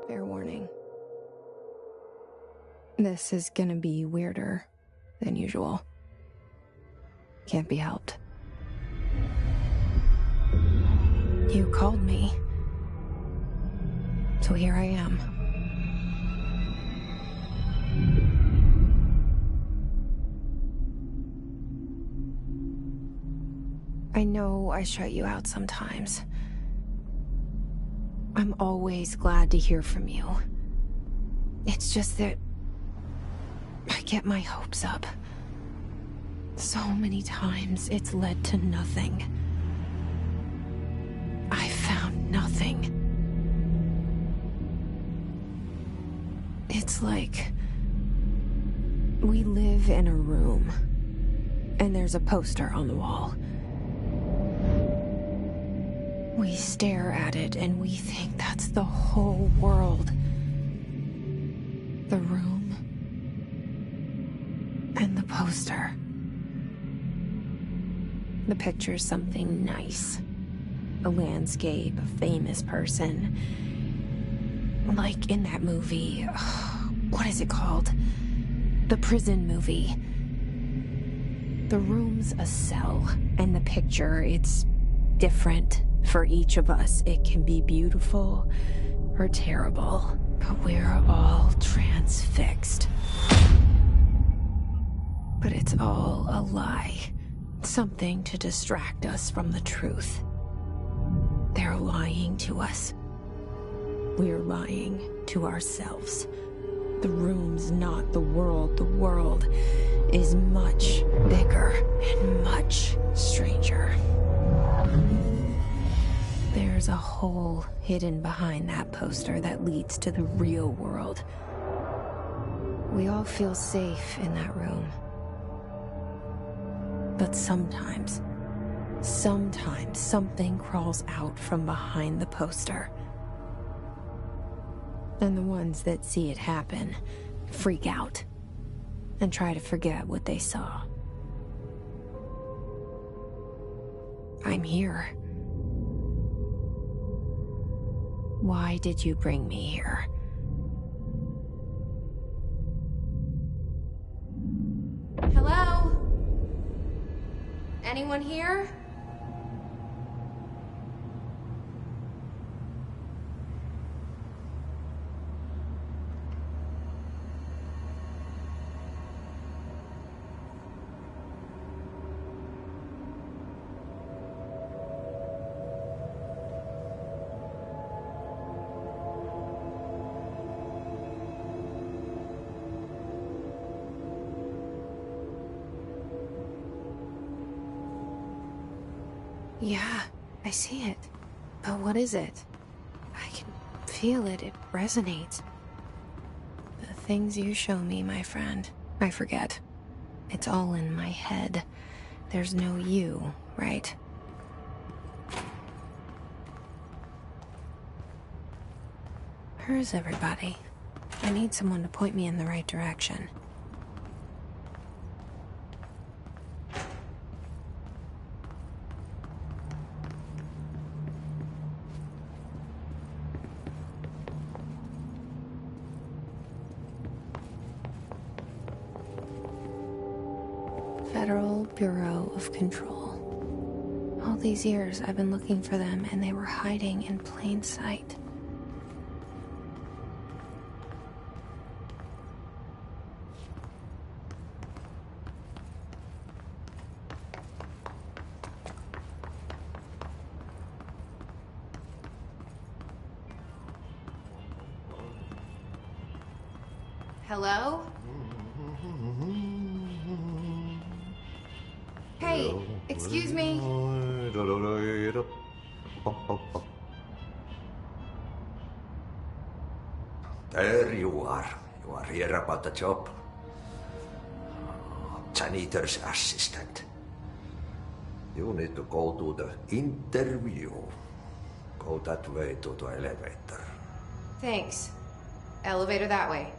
Fair warning. This is gonna be weirder than usual. Can't be helped. You called me. So here I am. I know I shut you out sometimes. I'm always glad to hear from you. It's just that I get my hopes up. So many times it's led to nothing. I found nothing. It's like we live in a room, and there's a poster on the wall. We stare at it and we think that's the whole world. The room and the poster. The picture's something nice. A landscape, a famous person. Like in that movie, what is it called? The prison movie. The room's a cell, and the picture, it's different for each of us. It can be beautiful or terrible, but we're all transfixed. But it's all a lie. Something to distract us from the truth. They're lying to us. We're lying to ourselves. The room's not the world. The world is much bigger and much stranger. There's a hole hidden behind that poster that leads to the real world. We all feel safe in that room. But sometimes something crawls out from behind the poster. And the ones that see it happen freak out and try to forget what they saw. I'm here. Why did you bring me here? Hello? Anyone here? Yeah, I see it. But what is it? I can feel it. It resonates. The things you show me, my friend, I forget. It's all in my head. There's no you, right? Where's everybody? I need someone to point me in the right direction. Federal Bureau of Control. All these years I've been looking for them, and they were hiding in plain sight. Hello? Hey, excuse me. There you are. You are here about the job. Janitor's assistant. You need to go to the interview. Go that way to the elevator. Thanks. Elevator that way.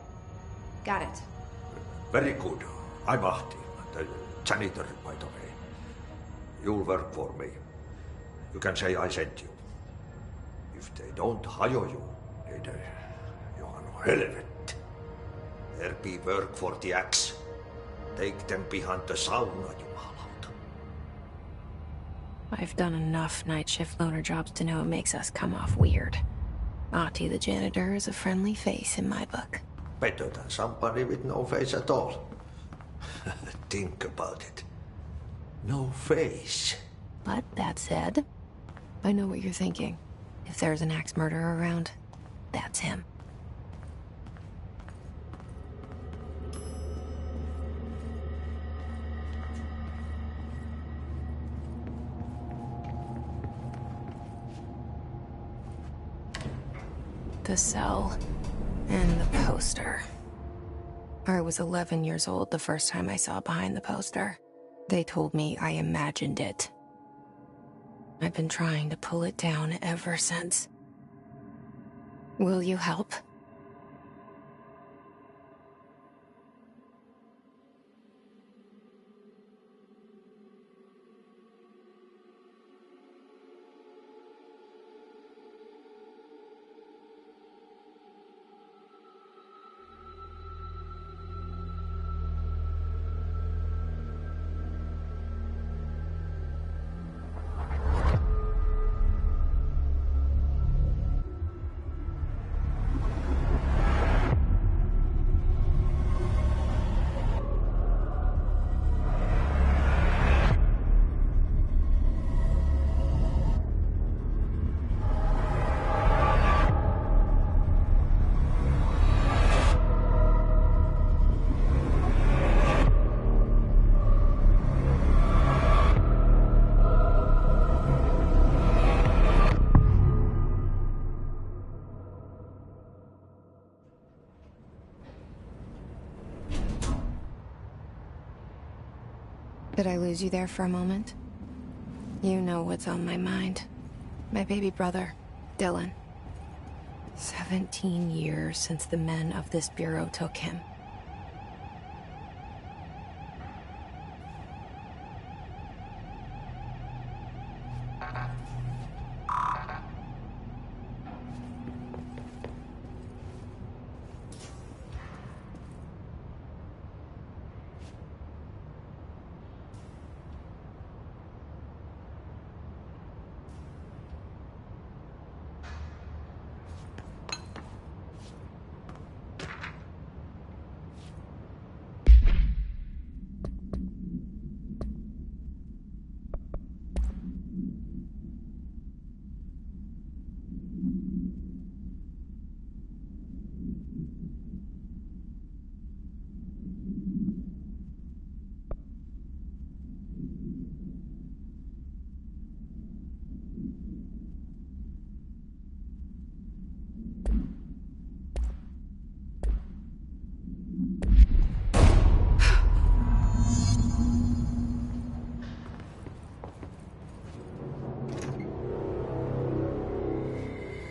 Got it. Very good. I'm Ahti, the janitor, by the way. You'll work for me. You can say I sent you. If they don't hire you, Helvet. There be work for the axe. Take them behind the sauna, jumalauta. I've done enough night shift loner jobs to know it makes us come off weird. Ahti the janitor is a friendly face in my book. Better than somebody with no face at all. Think about it. No face. But that said, I know what you're thinking. If there's an axe murderer around, that's him. The cell and the poster. I was 11 years old the first time I saw behind the poster. They told me I imagined it. I've been trying to pull it down ever since. Will you help? Did I lose you there for a moment? You know what's on my mind. My baby brother, Dylan. 17 years since the men of this bureau took him.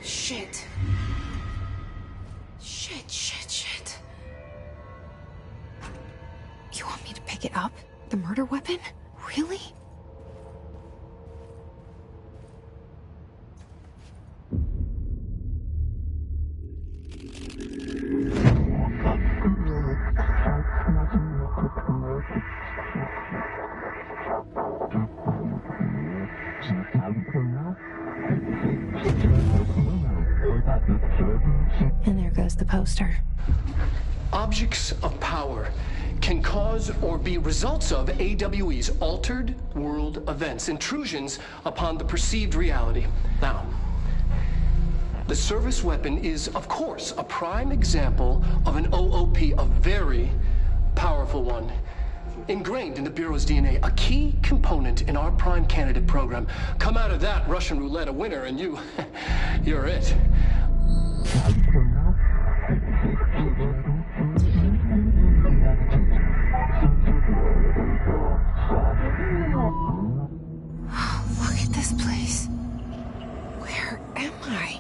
Shit. Shit. You want me to pick it up? The murder weapon? Really? And there goes the poster. Objects of power can cause or be results of AWE's altered world events, intrusions upon the perceived reality. Now, the service weapon is, of course, a prime example of an OOP, a very powerful one. Ingrained in the Bureau's DNA, a key component in our prime candidate program. Come out of that Russian roulette a winner and you're it. Look at this place. Where am I?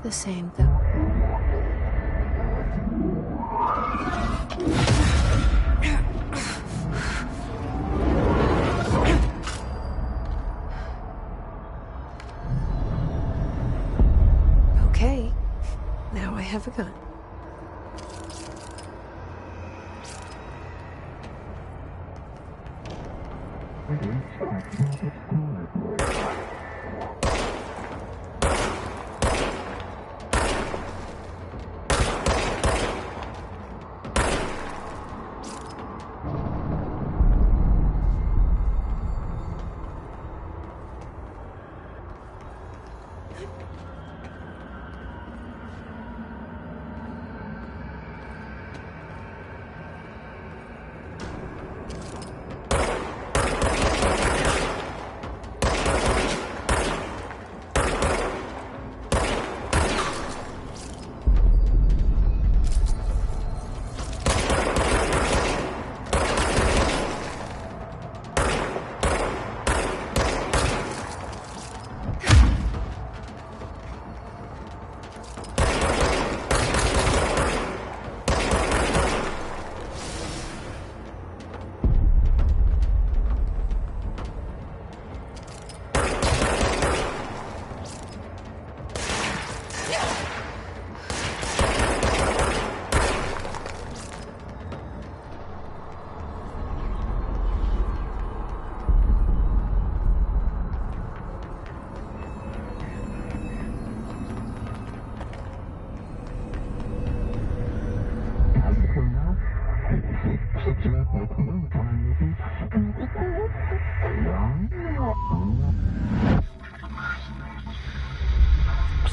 The same though. Okay, now I have a gun.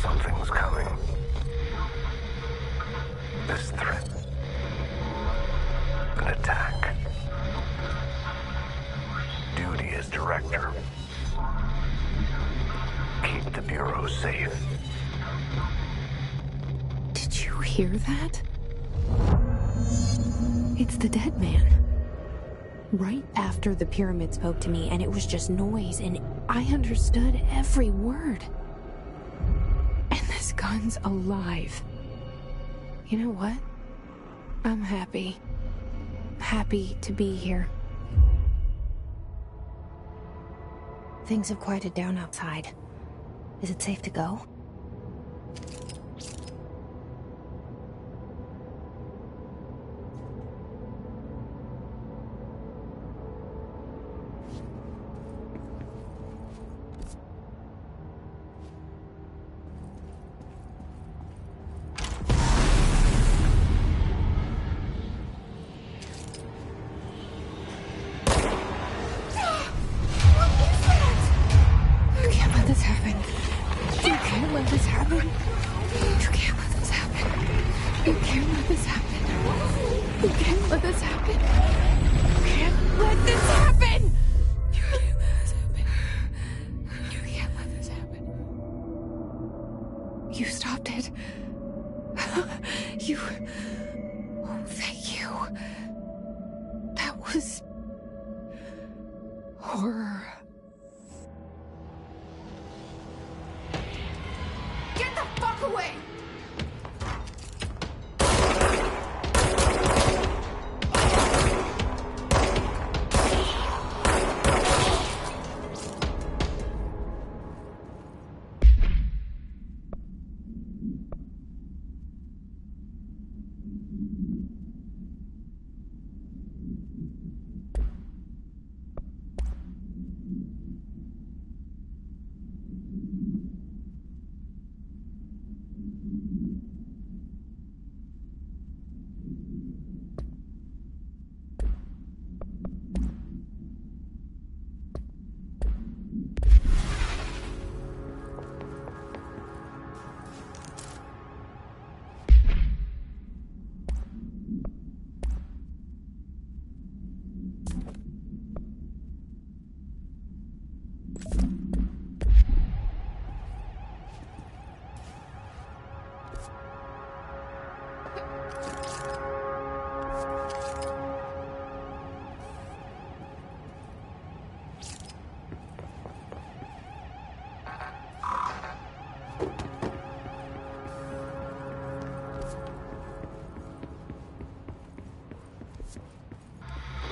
Something's coming. This threat. An attack. Duty as director. Keep the Bureau safe. Did you hear that? It's the dead man. Right after the pyramid spoke to me, and it was just noise, and I understood every word. And this gun's alive. You know what? I'm happy. Happy to be here. Things have quieted down outside. Is it safe to go? You stopped it. You... Oh, thank you. That was... horror. Get the fuck away!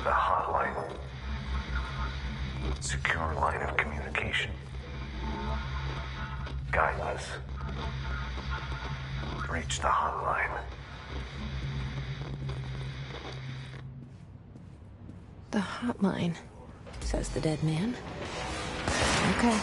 The hotline. Secure line of communication. Guide us. Reach the hotline. The hotline, says the dead man. Okay.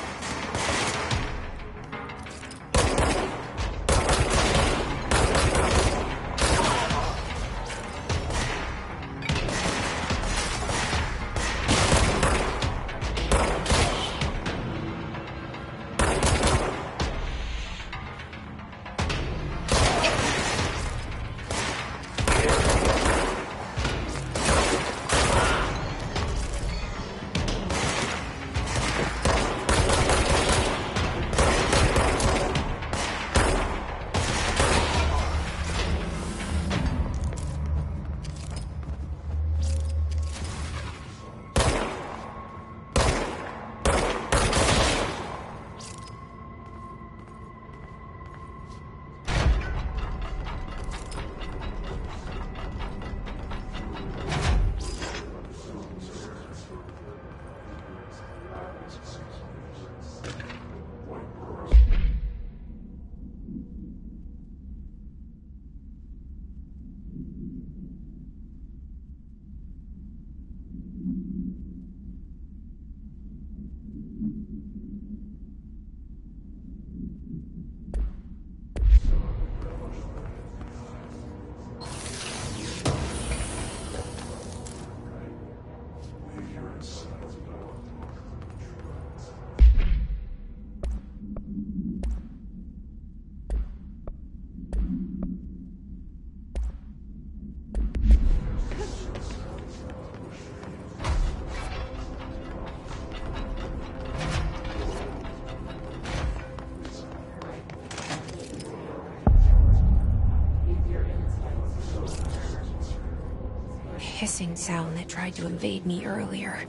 Hissing sound that tried to invade me earlier.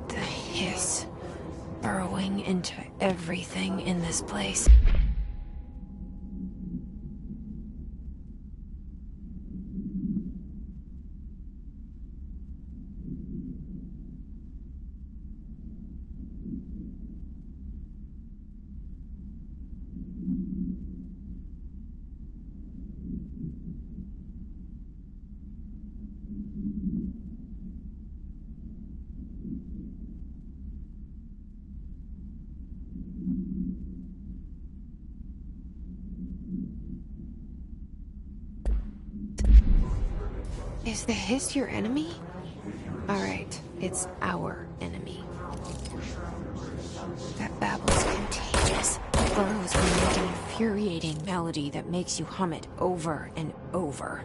The hiss, burrowing into everything in this place. Is the hiss your enemy? Alright, it's our enemy. That babble's contagious. It burrows when you make an infuriating melody that makes you hum it over and over.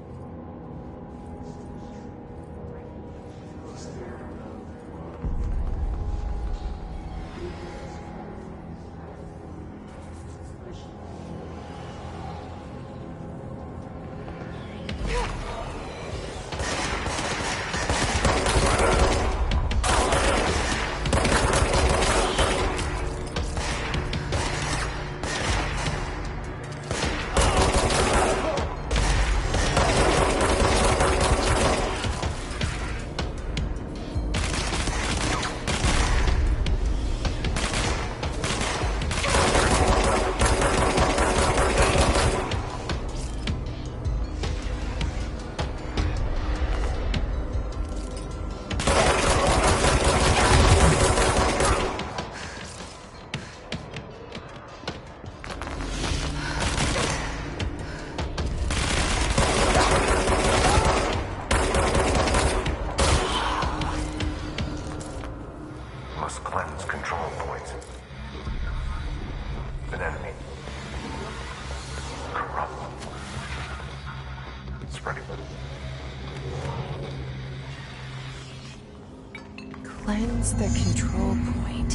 Cleanse the control point.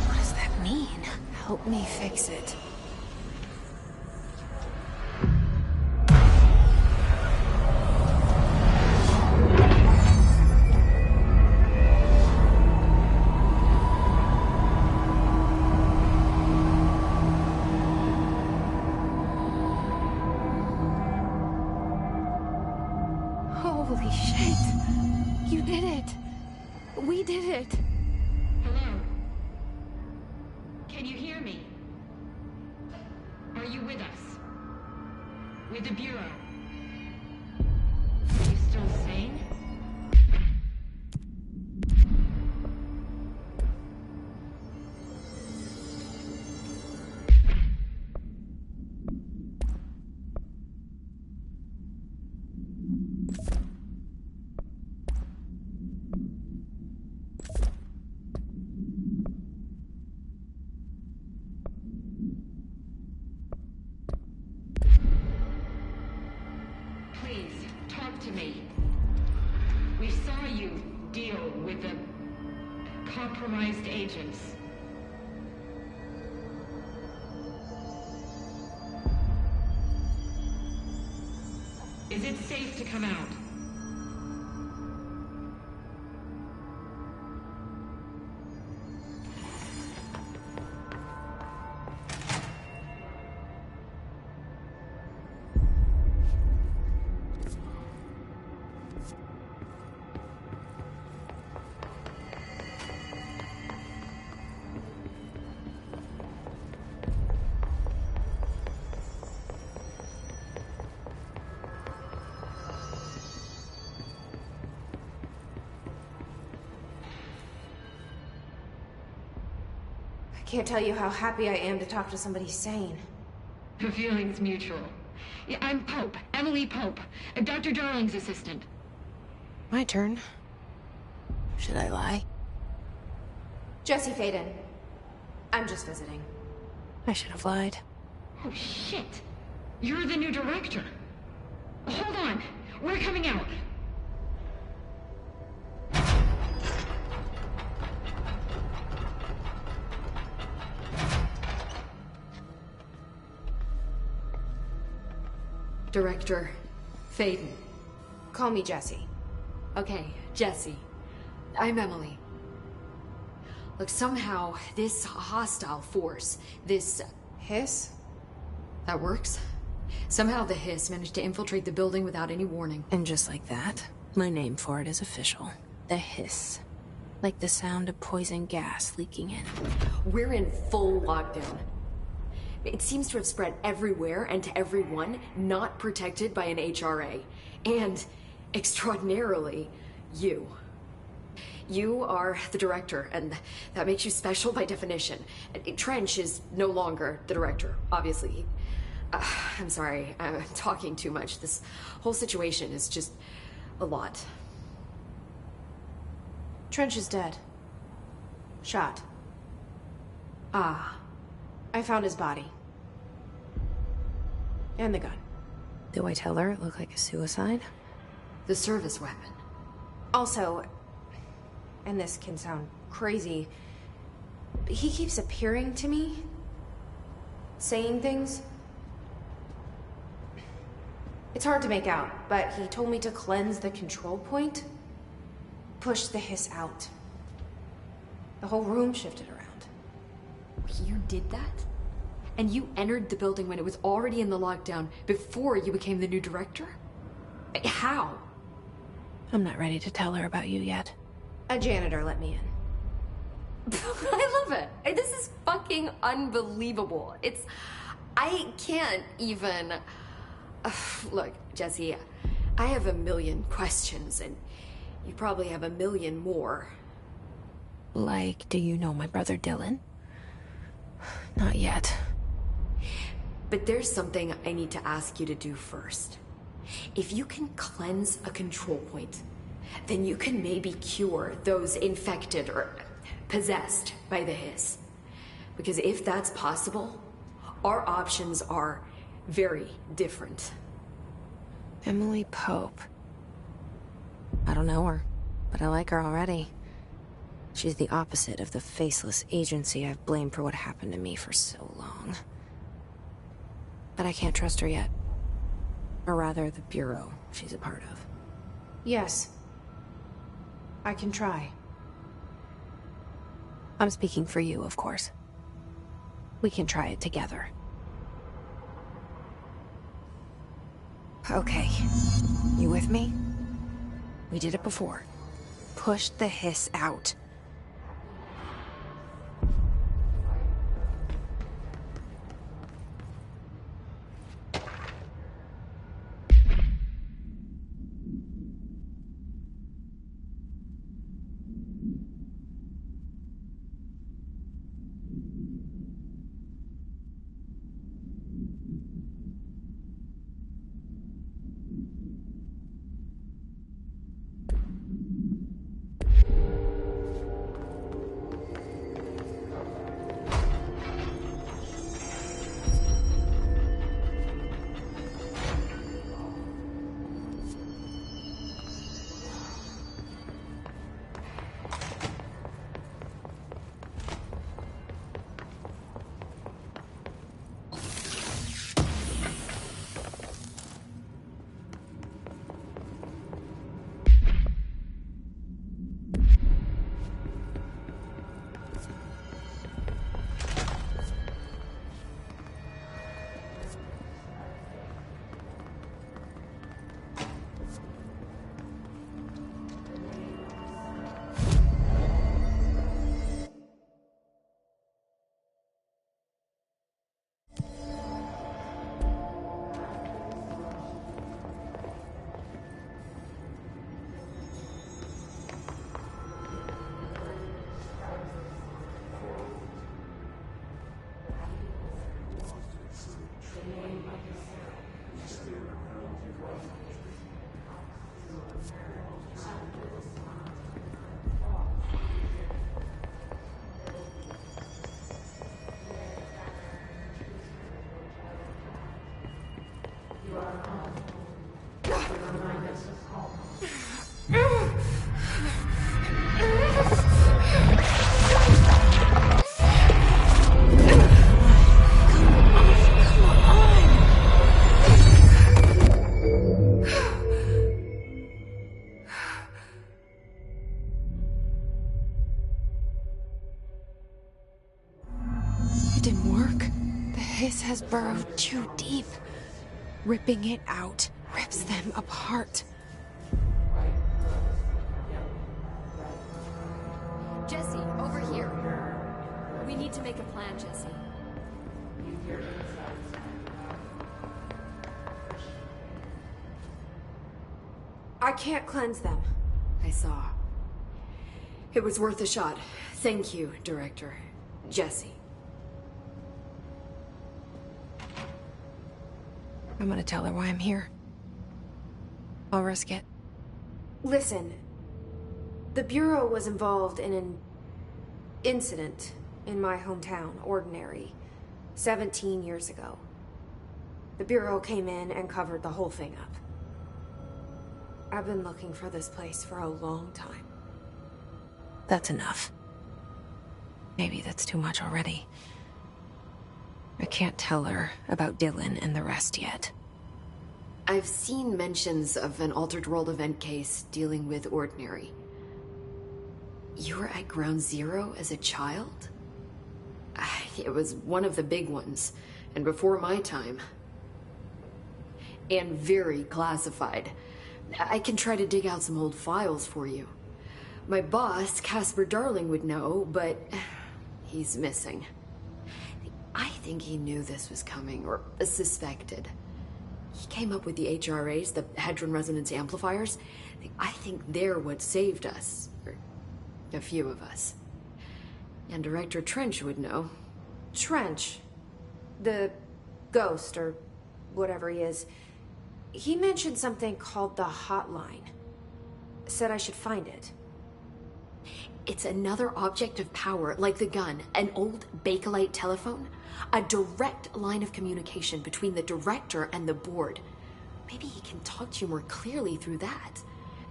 What does that mean? Help me fix it. Holy shit! You did it! We did it! Hello? Can you hear me? Are you with us? With the Bureau? Are you still sane? Please, talk to me. We saw you deal with the compromised agents. Is it safe to come out? I can't tell you how happy I am to talk to somebody sane. The feeling's mutual. Yeah, I'm Pope, Emily Pope, Dr. Darling's assistant. My turn. Should I lie? Jesse Faden. I'm just visiting. I should have lied. Oh, shit. You're the new director. Hold on. We're coming out. Director Faden. Call me Jesse. Okay, Jesse. I'm Emily. Look, somehow this hostile force, this... Hiss? That works? Somehow the Hiss managed to infiltrate the building without any warning. And just like that, my name for it is official. The Hiss. Like the sound of poison gas leaking in. We're in full lockdown. It seems to have spread everywhere and to everyone not protected by an HRA. And, extraordinarily, you. You are the director, and that makes you special by definition. Trench is no longer the director, obviously. I'm sorry, I'm talking too much. This whole situation is just a lot. Trench is dead. Shot. Ah. I found his body. And the gun. Do I tell her it looked like a suicide? The service weapon. Also, and this can sound crazy, but he keeps appearing to me, saying things. It's hard to make out, but he told me to cleanse the control point, push the Hiss out. The whole room shifted around. You did that? And you entered the building when it was already in the lockdown before you became the new director? How? I'm not ready to tell her about you yet. A janitor let me in. I love it. This is fucking unbelievable. I can't even... Look, Jesse, I have a million questions, and you probably have a million more. Like, do you know my brother Dylan? Not yet. But there's something I need to ask you to do first. If you can cleanse a control point, then you can maybe cure those infected or possessed by the Hiss. Because if that's possible, our options are very different. Emily Pope. I don't know her, but I like her already. She's the opposite of the faceless agency I've blamed for what happened to me for so long. But I can't trust her yet. Or rather, the Bureau she's a part of. Yes. I can try. I'm speaking for you, of course. We can try it together. Okay. You with me? We did it before. Pushed the hiss out. Has burrowed too deep. Ripping it out rips them apart. Jesse, over here. We need to make a plan, Jesse. I can't cleanse them. I saw. It was worth a shot. Thank you, Director. Jesse. I'm gonna tell her why I'm here. I'll risk it. Listen, the Bureau was involved in an incident in my hometown, Ordinary, 17 years ago. The Bureau came in and covered the whole thing up. I've been looking for this place for a long time. That's enough. Maybe that's too much already. I can't tell her about Dylan and the rest yet. I've seen mentions of an Altered World event case dealing with Ordinary. You were at Ground Zero as a child? It was one of the big ones, and before my time. And very classified. I can try to dig out some old files for you. My boss, Casper Darling, would know, but he's missing. I think he knew this was coming, or suspected. He came up with the HRAs, the Hadron Resonance Amplifiers. I think they're what saved us. Or a few of us. And Director Trench would know. Trench? The ghost, or whatever he is. He mentioned something called the Hotline. Said I should find it. It's another object of power, like the gun, an old Bakelite telephone. A direct line of communication between the director and the board. Maybe he can talk to you more clearly through that.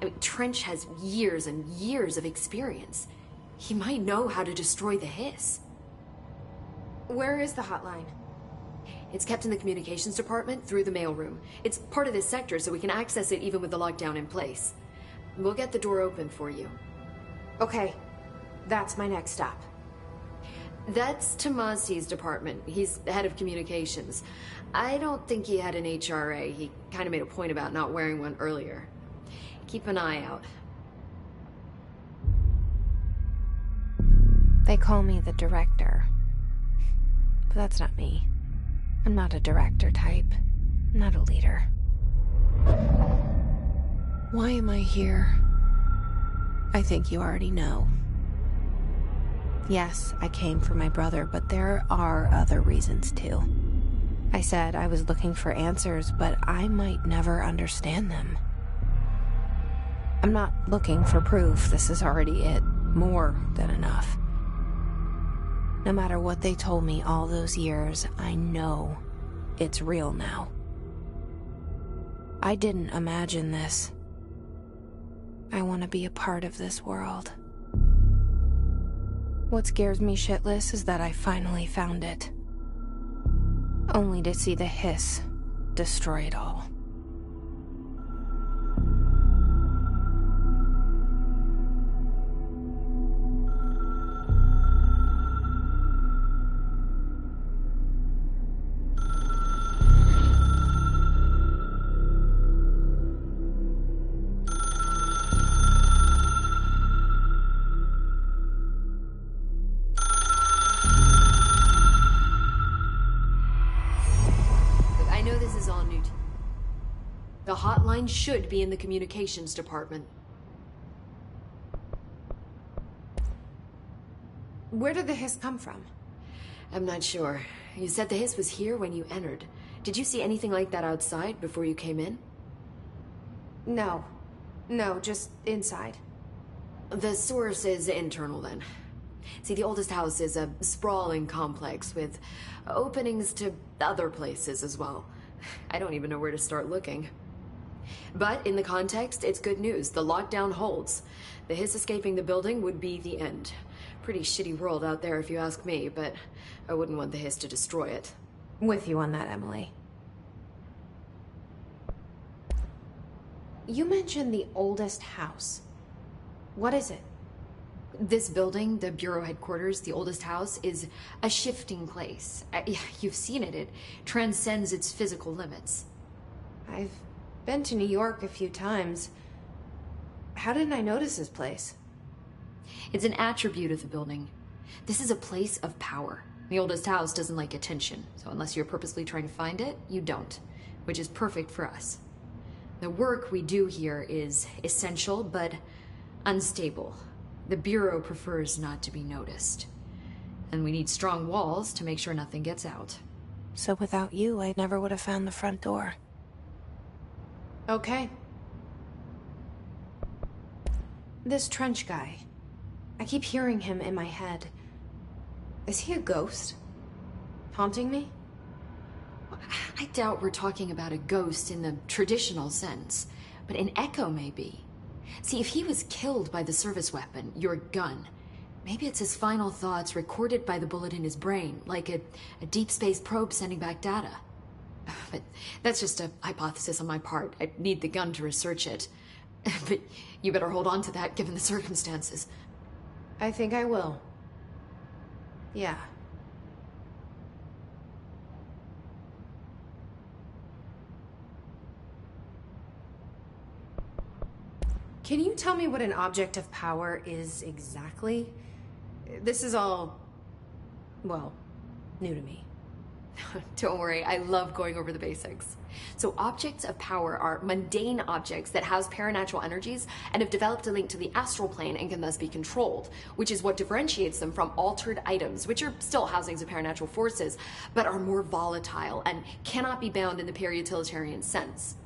I mean, Trench has years and years of experience. He might know how to destroy the hiss. Where is the hotline? It's kept in the communications department through the mailroom. It's part of this sector, so we can access it even with the lockdown in place. We'll get the door open for you. Okay, that's my next stop. That's Tomasi's department. He's head of communications. I don't think he had an HRA. He kind of made a point about not wearing one earlier. Keep an eye out. They call me the director. But that's not me. I'm not a director type. I'm not a leader. Why am I here? I think you already know. Yes, I came for my brother, but there are other reasons too. I said I was looking for answers, but I might never understand them. I'm not looking for proof. This is already it. More than enough. No matter what they told me all those years, I know it's real now. I didn't imagine this. I want to be a part of this world. What scares me shitless is that I finally found it. Only to see the hiss destroy it all. The hotline should be in the communications department. Where did the hiss come from? I'm not sure. You said the hiss was here when you entered. Did you see anything like that outside before you came in? No. No, just inside. The source is internal then. See, the oldest house is a sprawling complex with openings to other places as well. I don't even know where to start looking. But in the context, it's good news. The lockdown holds. The hiss escaping the building would be the end. Pretty shitty world out there if you ask me, but I wouldn't want the hiss to destroy it. With you on that, Emily. You mentioned the oldest house. What is it? This building, the Bureau headquarters, the oldest house, is a shifting place. You've seen it. It transcends its physical limits. I've been to New York a few times. How didn't I notice this place? It's an attribute of the building. This is a place of power. The oldest house doesn't like attention, so unless you're purposely trying to find it, you don't, which is perfect for us. The work we do here is essential, but unstable. The Bureau prefers not to be noticed. And we need strong walls to make sure nothing gets out. So without you, I never would have found the front door. Okay. This Trench guy. I keep hearing him in my head. Is he a ghost? Haunting me? I doubt we're talking about a ghost in the traditional sense, but an echo maybe. See, if he was killed by the service weapon, your gun, maybe it's his final thoughts recorded by the bullet in his brain, like a deep space probe sending back data. But that's just a hypothesis on my part. I'd need the gun to research it. But you better hold on to that given the circumstances. I think I will. Yeah. Can you tell me what an object of power is exactly? This is all, well, new to me. Don't worry, I love going over the basics. So objects of power are mundane objects that house paranatural energies and have developed a link to the astral plane and can thus be controlled, which is what differentiates them from altered items, which are still housings of paranatural forces, but are more volatile and cannot be bound in the pure utilitarian sense.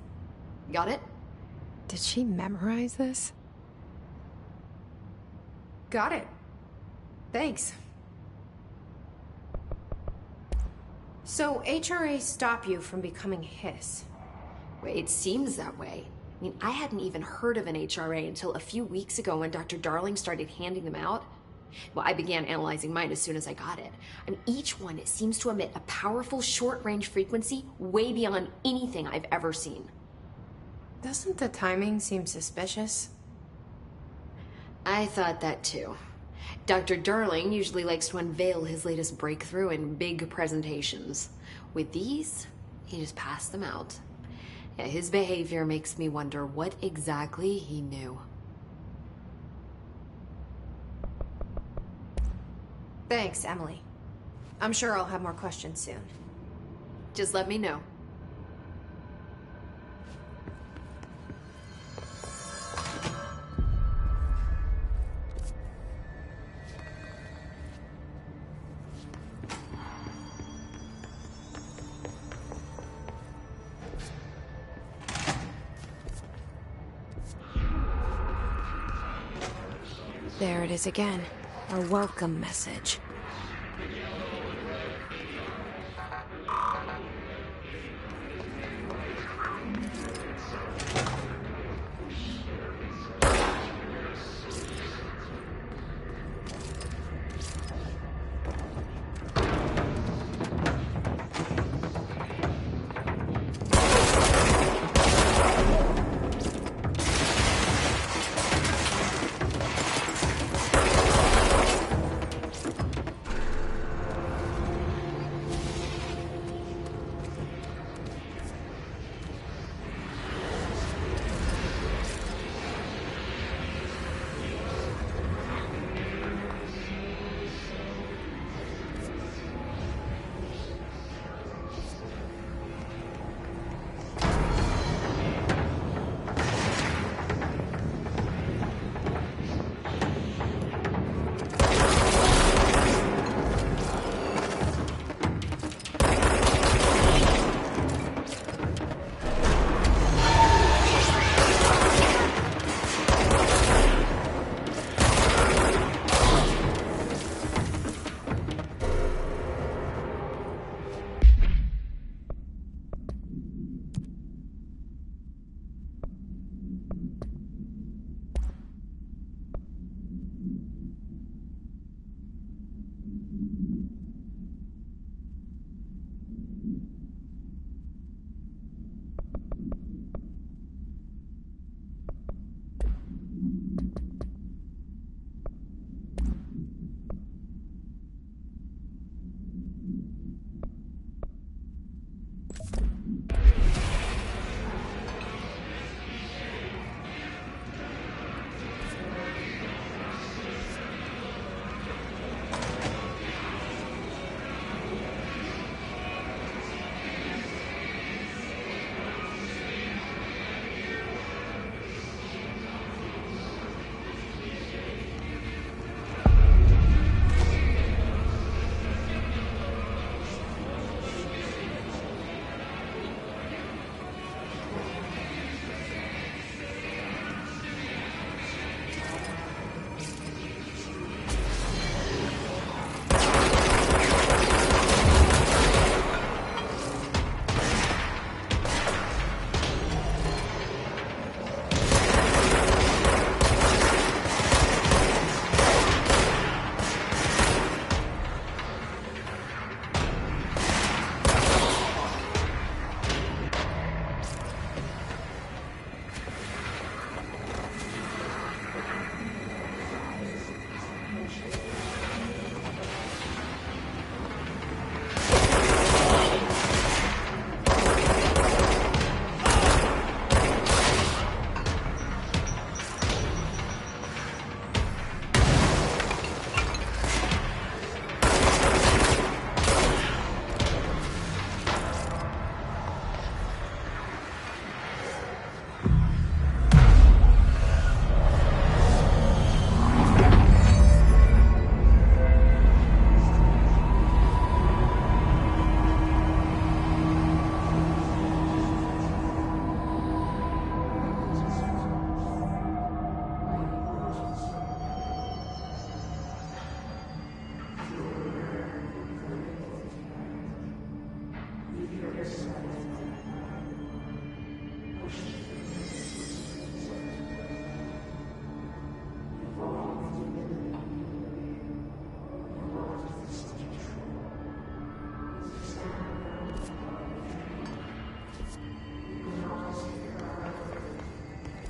Got it? Did she memorize this? Got it. Thanks. So, HRA stop you from becoming Hiss? It seems that way. I mean, I hadn't even heard of an HRA until a few weeks ago when Dr. Darling started handing them out. Well, I began analyzing mine as soon as I got it. And each one seems to emit a powerful short-range frequency way beyond anything I've ever seen. Doesn't the timing seem suspicious? I thought that too. Dr. Darling usually likes to unveil his latest breakthrough in big presentations. With these, he just passed them out. Yeah, his behavior makes me wonder what exactly he knew. Thanks, Emily. I'm sure I'll have more questions soon. Just let me know. There it is again. Our welcome message.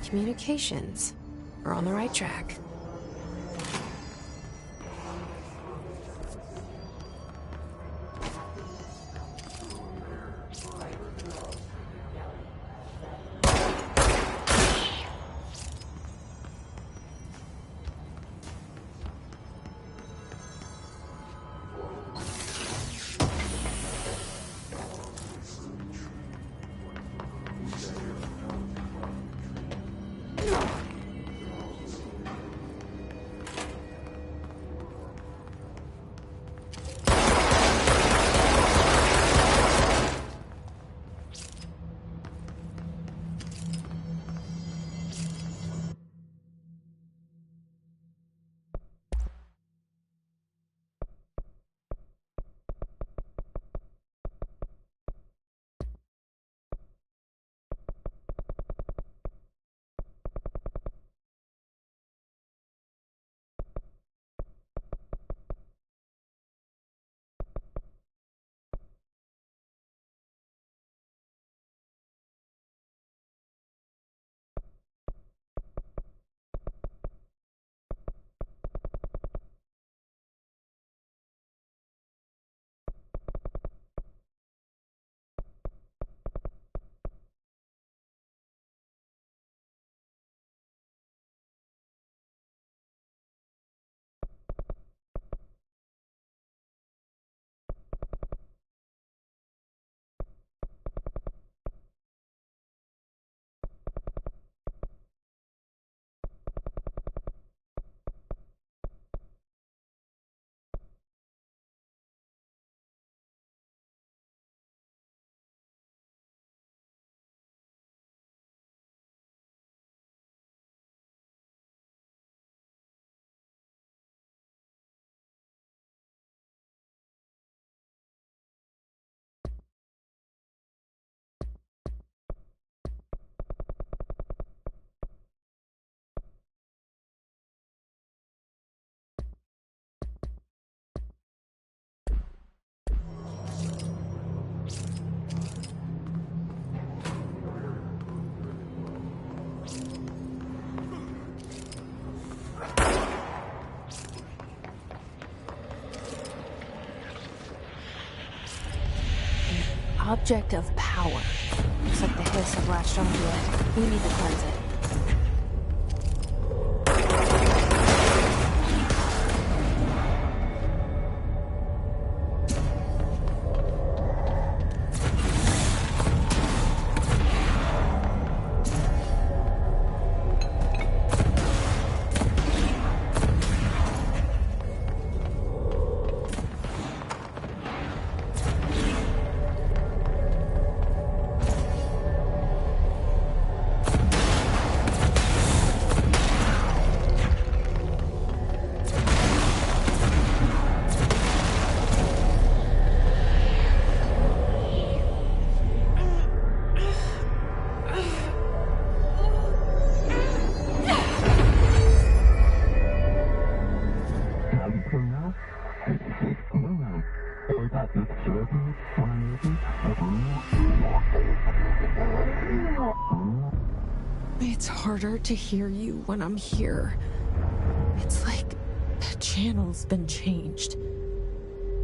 Communications. We're on the right track. object of power. Looks like the hiss have latched onto it. We need to cleanse it. It's harder to hear you when I'm here. It's like the channel's been changed.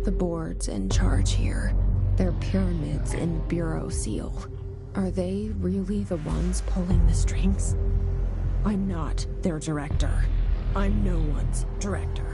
The board's in charge here. They're pyramids in Bureau Seal. Are they really the ones pulling the strings? I'm not their director. I'm no one's director.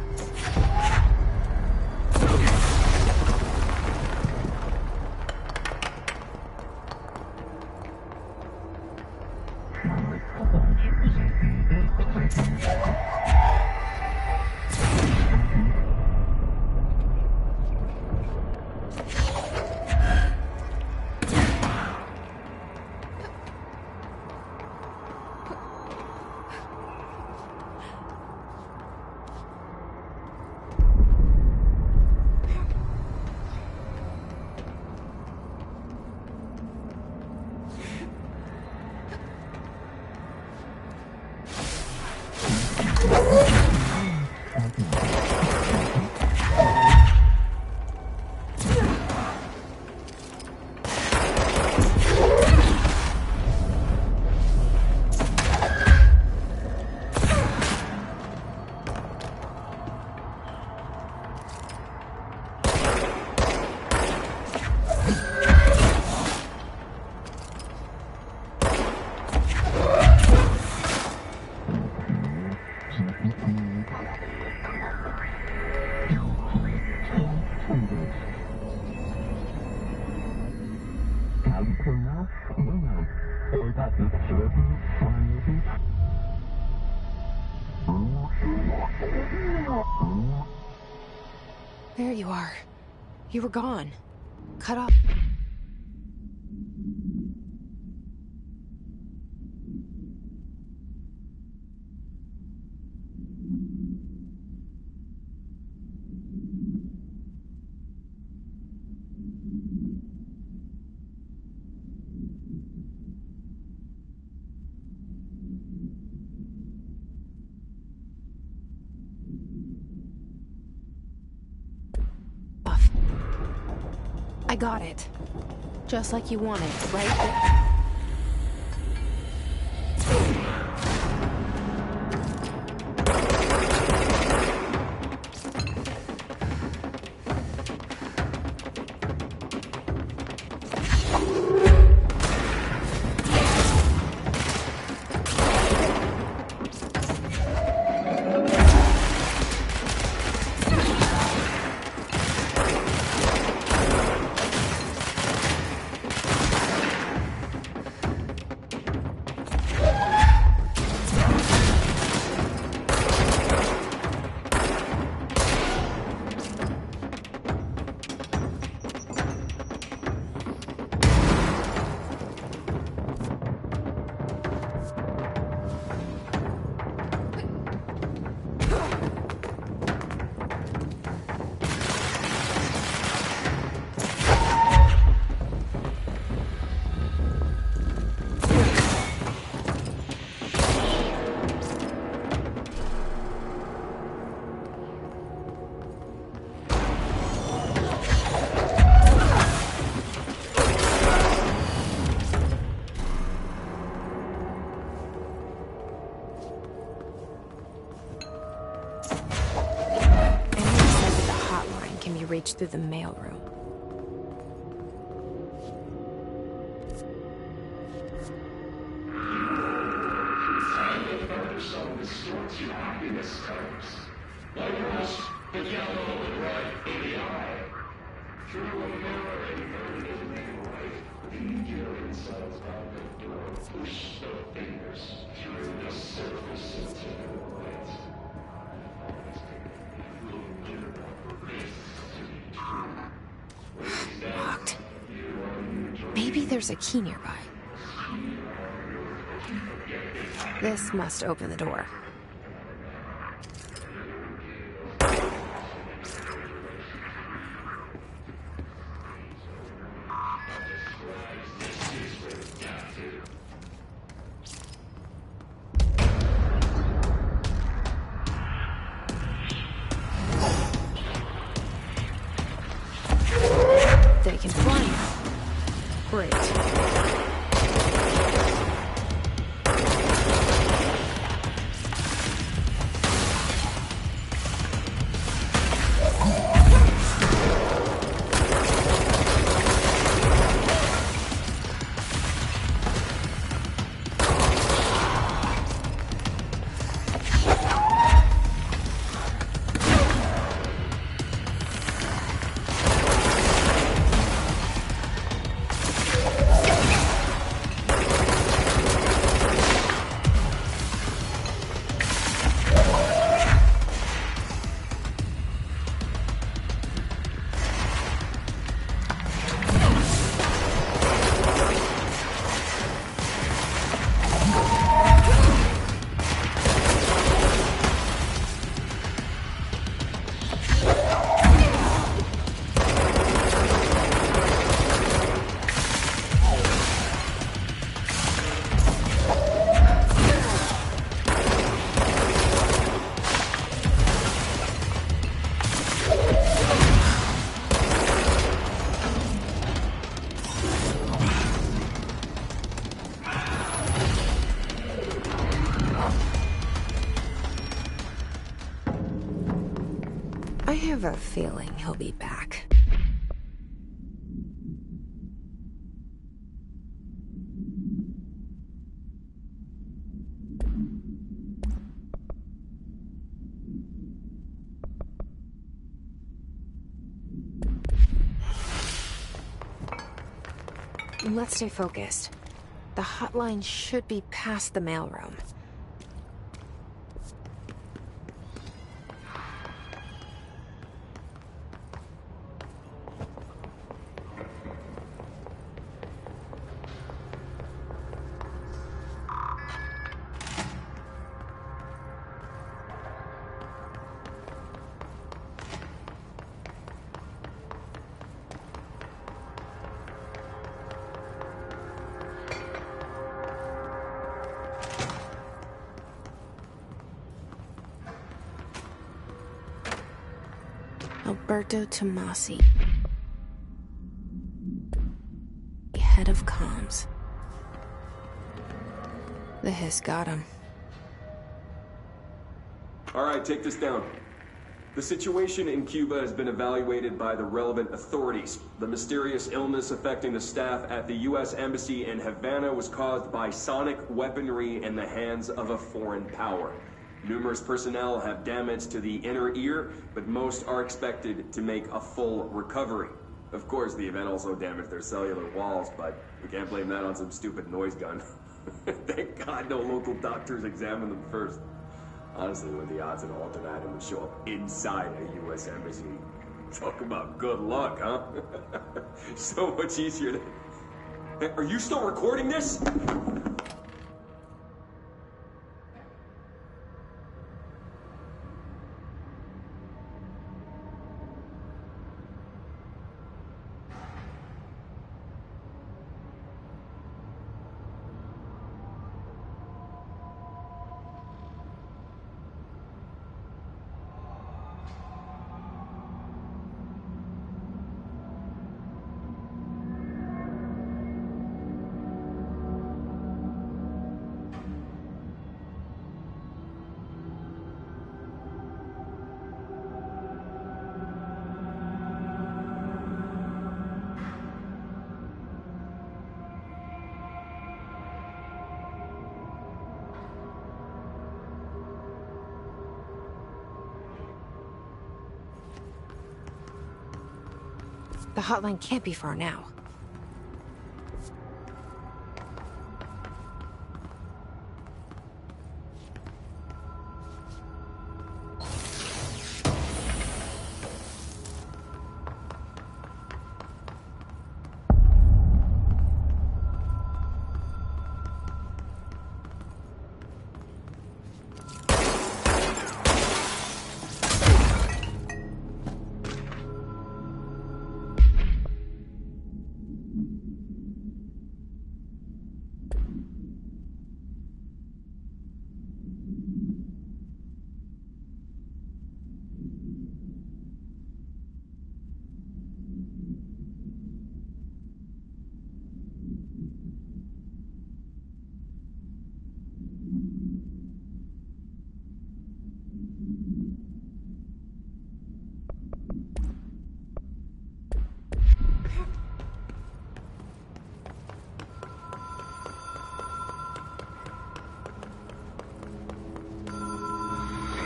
There you are. You were gone. Cut off. I got it. Just like you wanted, right? Reach through the mailroom. Locked. Maybe there's a key nearby. This must open the door. They can fly now. Great. I have a feeling he'll be back. Let's stay focused. The hotline should be past the mailroom. Alberto Tomasi, head of comms. The hiss got him. All right, take this down. The situation in Cuba has been evaluated by the relevant authorities. The mysterious illness affecting the staff at the U.S. Embassy in Havana was caused by sonic weaponry in the hands of a foreign power. Numerous personnel have damage to the inner ear, but most are expected to make a full recovery. Of course, the event also damaged their cellular walls, but we can't blame that on some stupid noise gun. Thank God no local doctors examined them first. Honestly, what are the odds an alternate item would show up inside a U.S. embassy? Talk about good luck, huh? So much easier to... Hey, are you still recording this? The hotline can't be far now.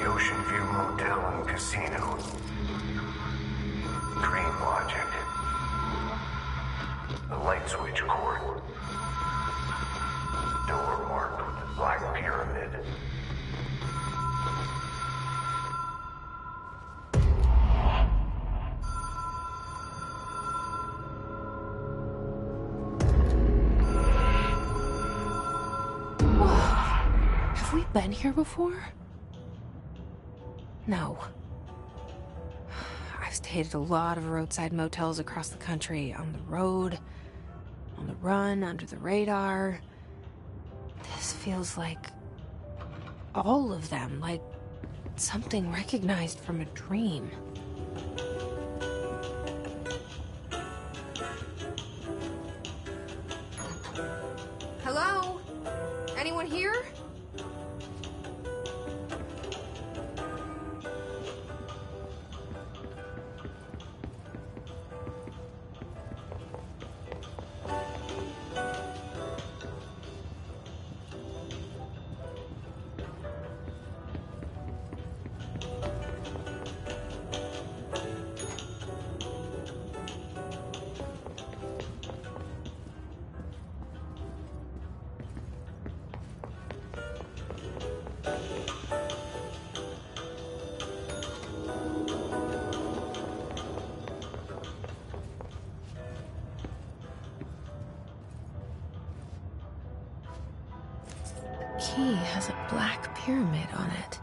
Ocean View Motel and Casino. Dream Logic. The light switch cord. Door marked with the Black Pyramid. Whoa. Have we been here before? No. I've stayed at a lot of roadside motels across the country, on the road, on the run, under the radar. This feels like all of them, like something recognized from a dream. Hello? Anyone here? Key has a black pyramid on it.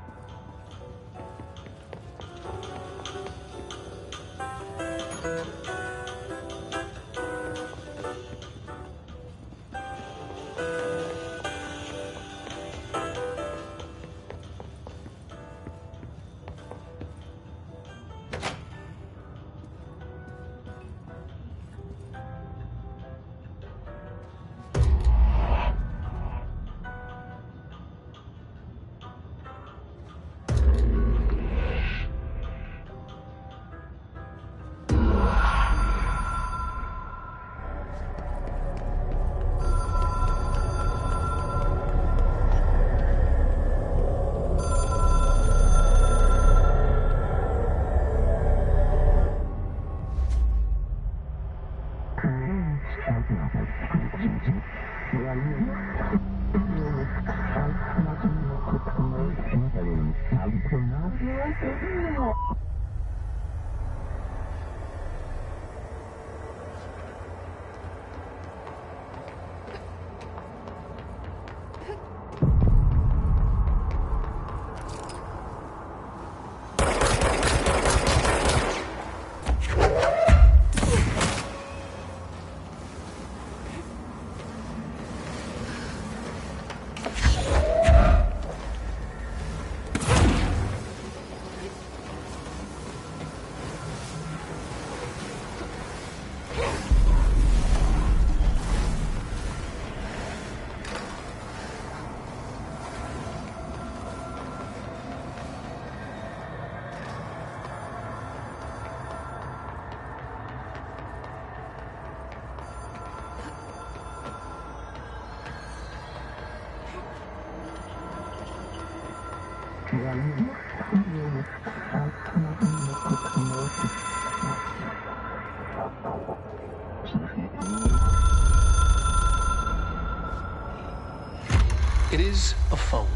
It is a phone.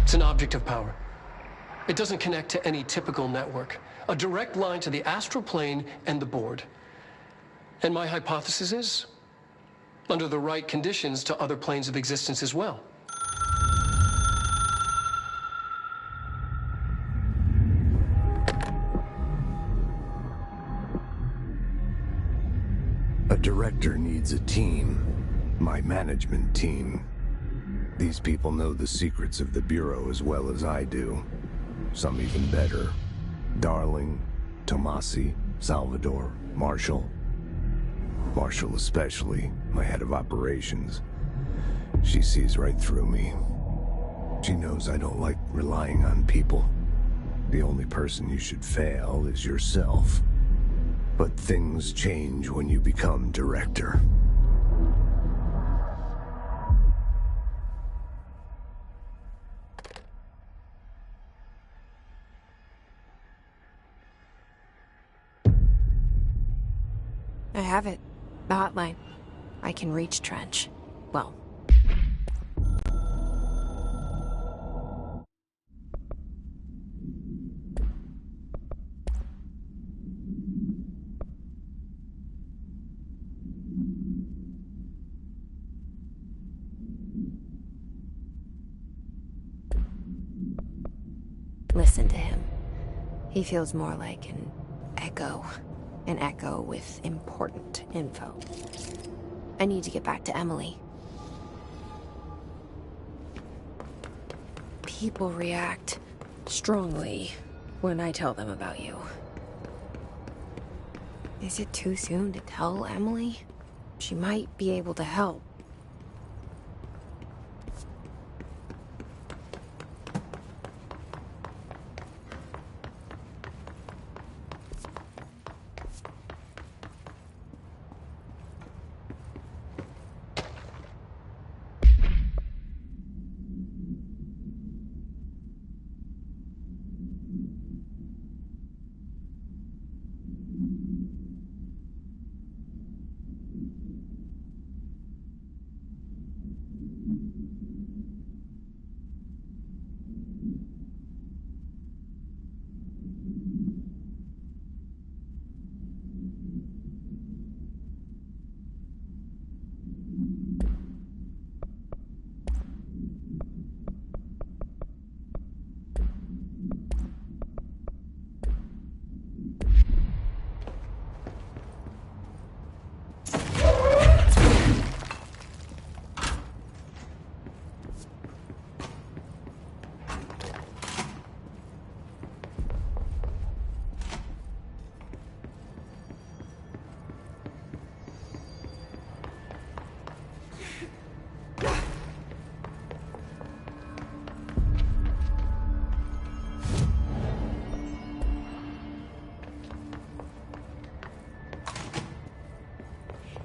It's an object of power. It doesn't connect to any typical network. A direct line to the astral plane and the board. And my hypothesis is, under the right conditions, to other planes of existence as well. A director needs a team. My management team. These people know the secrets of the Bureau as well as I do. Some even better. Darling, Tomasi, Salvador, Marshall. Marshall especially, my head of operations. She sees right through me. She knows I don't like relying on people. The only person you should fail is yourself. But things change when you become director. I have it. The hotline. I can reach Trench. Well. Listen to him. He feels more like an echo. An echo with important info. I need to get back to Emily. People react strongly when I tell them about you. Is it too soon to tell Emily? She might be able to help.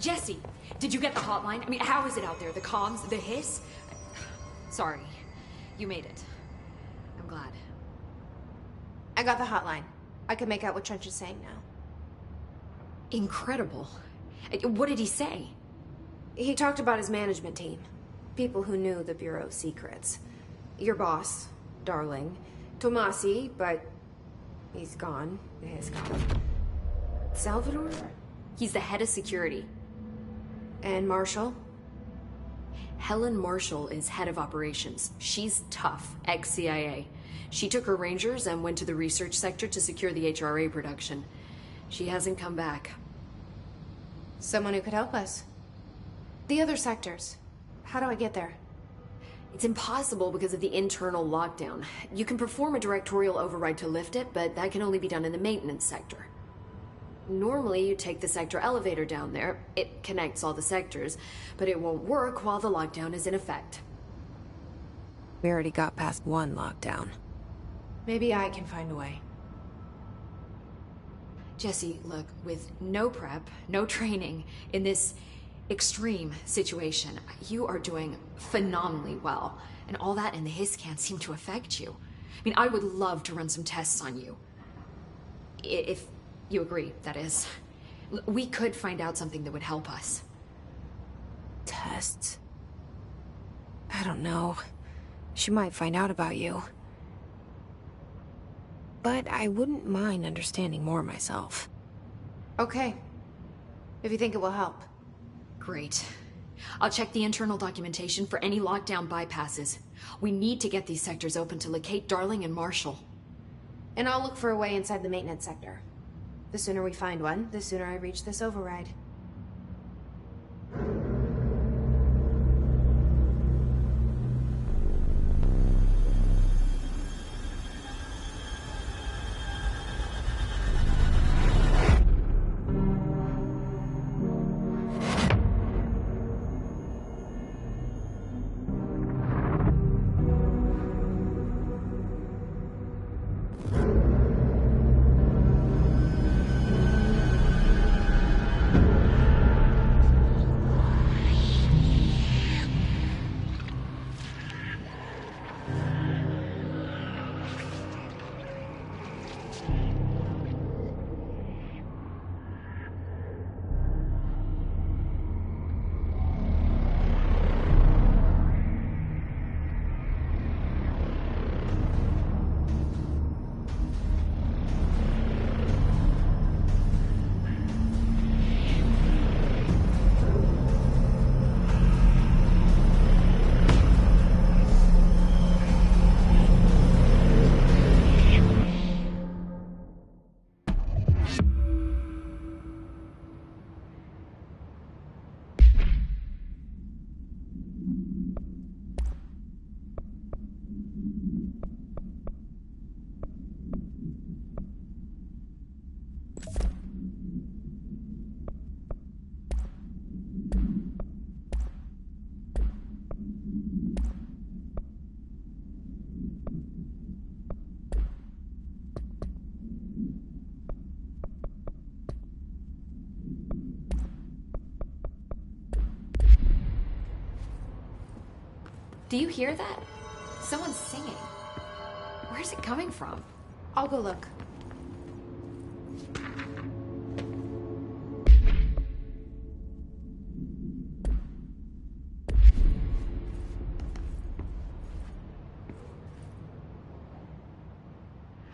Jesse, did you get the hotline? I mean, how is it out there? The comms, the hiss? Sorry, you made it. I'm glad. I got the hotline. I can make out what Trench is saying now. Incredible. What did he say? He talked about his management team. People who knew the Bureau's secrets. Your boss, Darling. Tomasi, but he's gone. He's gone. Salvador? He's the head of security. And Marshall? Helen Marshall is head of operations. She's tough, ex-CIA. She took her Rangers and went to the research sector to secure the HRA production. She hasn't come back. Someone who could help us. The other sectors. How do I get there? It's impossible because of the internal lockdown. You can perform a directorial override to lift it, but that can only be done in the maintenance sector. Normally, you take the sector elevator down there. It connects all the sectors, but it won't work while the lockdown is in effect. We already got past one lockdown. Maybe I can find a way. Jesse, look, with no prep, no training, in this extreme situation, you are doing phenomenally well. And all that and the hiss can't seem to affect you. I mean, I would love to run some tests on you. If you agree, that is. We could find out something that would help us. Tests? I don't know. She might find out about you. But I wouldn't mind understanding more myself. Okay. If you think it will help. Great. I'll check the internal documentation for any lockdown bypasses. We need to get these sectors open to locate Darling and Marshall. And I'll look for a way inside the maintenance sector. The sooner we find one, the sooner I reach this override. Do you hear that? Someone's singing. Where's it coming from? I'll go look.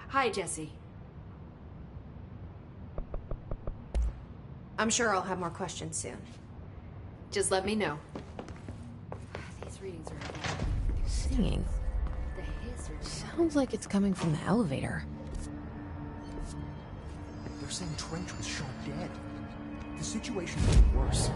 Hi, Jesse. I'm sure I'll have more questions soon. Just let me know. These readings are involved. Singing. The hiss or Sounds like it's coming from the elevator. They're saying Trench was shot dead. The situation's getting worse.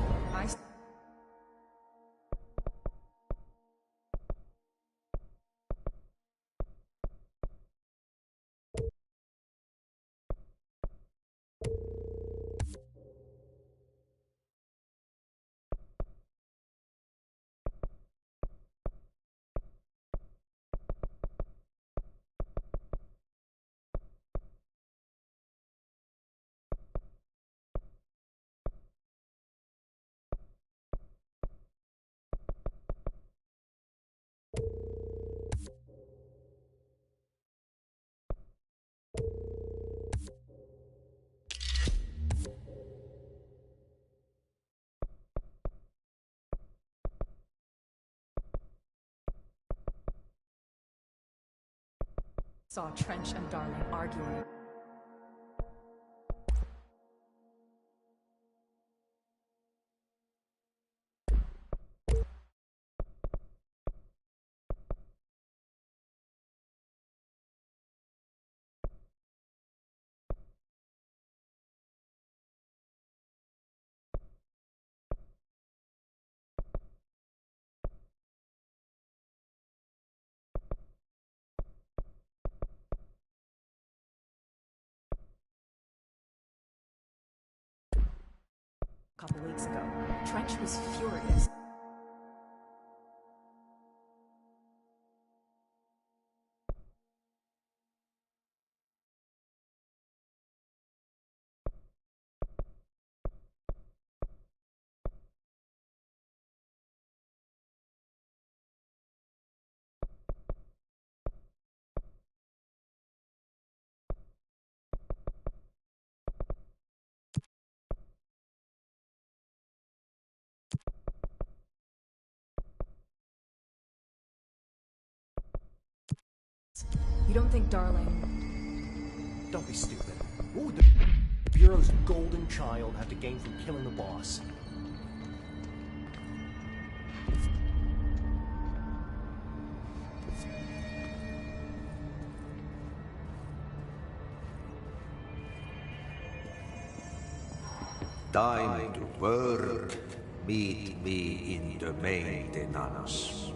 Saw Trench and Darling arguing. A couple weeks ago, Trench was furious. You don't think Darling... Don't be stupid. What would the Bureau's golden child have to gain from killing the boss? Time to work. Meet me in the maintenance.